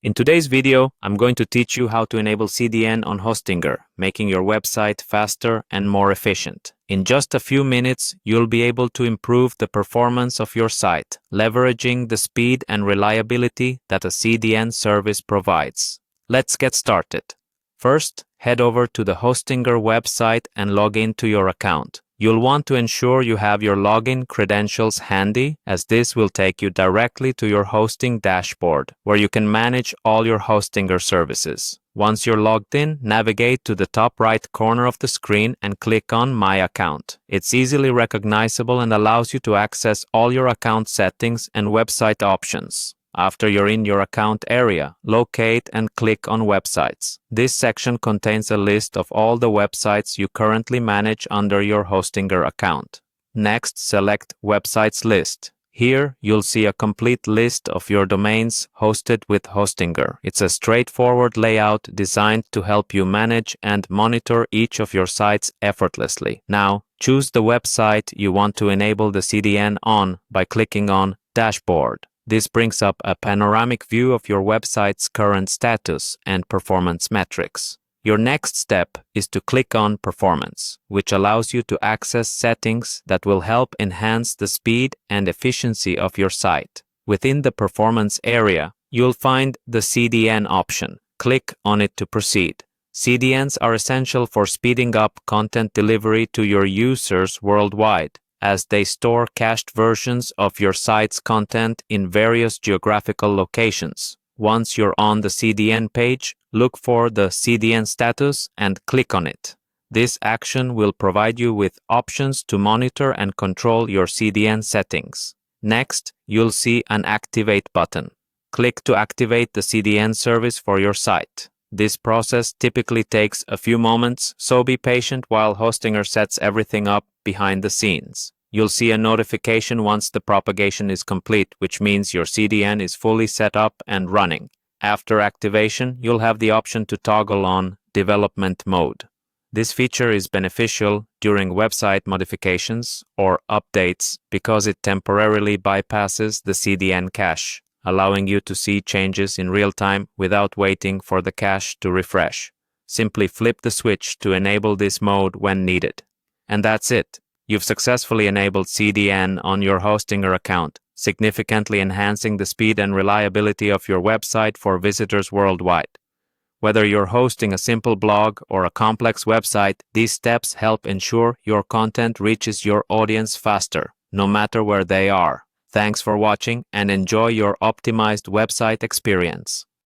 In today's video, I'm going to teach you how to enable CDN on Hostinger, making your website faster and more efficient. In just a few minutes, you'll be able to improve the performance of your site, leveraging the speed and reliability that a CDN service provides. Let's get started. First, head over to the Hostinger website and log into your account. You'll want to ensure you have your login credentials handy, as this will take you directly to your hosting dashboard, where you can manage all your Hostinger services. Once you're logged in, navigate to the top right corner of the screen and click on My Account. It's easily recognizable and allows you to access all your account settings and website options. After you're in your account area, locate and click on Websites. This section contains a list of all the websites you currently manage under your Hostinger account. Next, select Websites List. Here, you'll see a complete list of your domains hosted with Hostinger. It's a straightforward layout designed to help you manage and monitor each of your sites effortlessly. Now, choose the website you want to enable the CDN on by clicking on Dashboard. This brings up a panoramic view of your website's current status and performance metrics. Your next step is to click on Performance, which allows you to access settings that will help enhance the speed and efficiency of your site. Within the Performance area, you'll find the CDN option. Click on it to proceed. CDNs are essential for speeding up content delivery to your users worldwide, as they store cached versions of your site's content in various geographical locations. Once you're on the CDN page, look for the CDN status and click on it. This action will provide you with options to monitor and control your CDN settings. Next, you'll see an Activate button. Click to activate the CDN service for your site. This process typically takes a few moments, so be patient while Hostinger sets everything up behind the scenes. You'll see a notification once the propagation is complete, which means your CDN is fully set up and running. After activation, you'll have the option to toggle on Development Mode. This feature is beneficial during website modifications or updates because it temporarily bypasses the CDN cache, allowing you to see changes in real time without waiting for the cache to refresh. Simply flip the switch to enable this mode when needed. And that's it. You've successfully enabled CDN on your Hostinger account, significantly enhancing the speed and reliability of your website for visitors worldwide. Whether you're hosting a simple blog or a complex website, these steps help ensure your content reaches your audience faster, no matter where they are. Thanks for watching and enjoy your optimized website experience.